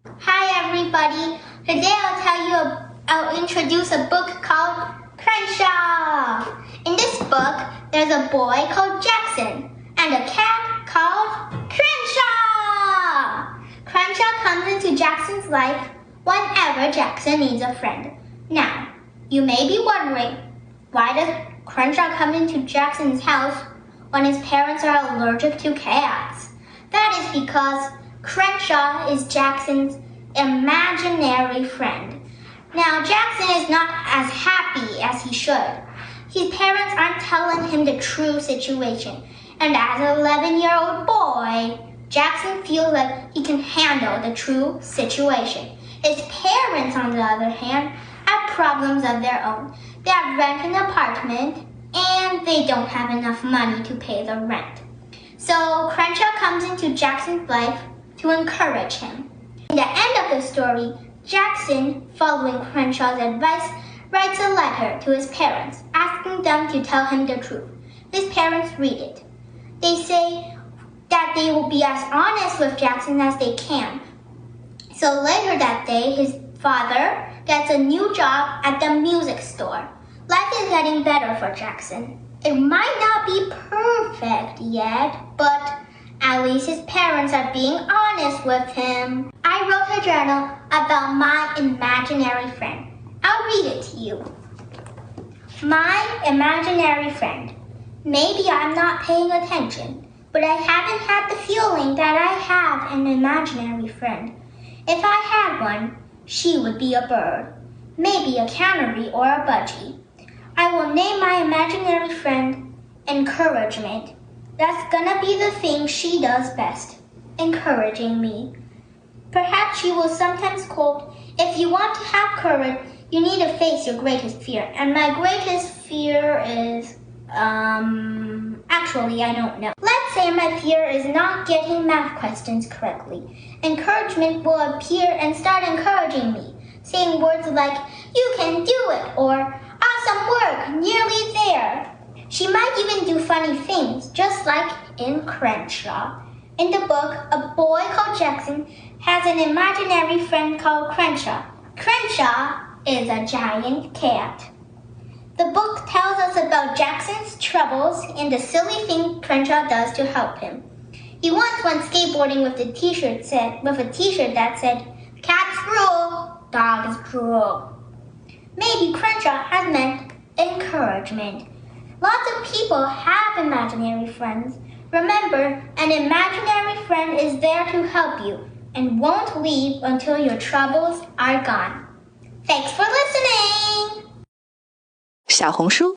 Hi everybody! Today I'll introduce a book called Crenshaw. In this book, there's a boy called Jackson and a cat called Crenshaw. Crenshaw comes into Jackson's life whenever Jackson needs a friend. Now, you may be wondering, why does Crenshaw come into Jackson's house when his parents are allergic to cats? That is because Crenshaw is Jackson's imaginary friend. Now, Jackson is not as happy as he should. His parents aren't telling him the true situation, and as an 11-year-old boy, Jackson feels like he can handle the true situation. His parents, on the other hand, have problems of their own. They have rent an apartment, and they don't have enough money to pay the rent. So Crenshaw comes into Jackson's life to encourage him. In the end of the story, Jackson, following Crenshaw's advice, writes a letter to his parents, asking them to tell him the truth. His parents read it. They say that they will be as honest with Jackson as they can. So later that day, his father gets a new job at the music store. Life is getting better for Jackson. It might not be perfect yet, but at least his parents are being honest with him. I wrote a journal about my imaginary friend. I'll read it to you. My imaginary friend. Maybe I'm not paying attention, but I haven't had the feeling that I have an imaginary friend. If I had one, she would be a bird, maybe a canary or a budgie. I will name my imaginary friend Encouragement. That's gonna be the thing she does best, encouraging me. Perhaps she will sometimes quote, "If you want to have courage, you need to face your greatest fear." And my greatest fear is, actually I don't know. Let's say my fear is not getting math questions correctly. Encouragement will appear and start encouraging me, saying words like, "You can do it," or "Awesome work, nearly there." She might even do funny things, just like in Crenshaw. In the book, a boy called Jackson has an imaginary friend called Crenshaw. Crenshaw is a giant cat. The book tells us about Jackson's troubles and the silly thing Crenshaw does to help him. He once went skateboarding with a t-shirt that said, "Cats rule, dogs drool." Maybe Crenshaw has meant encouragement. Lots of people have imaginary friends. Remember, an imaginary friend is there to help you and won't leave until your troubles are gone. Thanks for listening! 小红书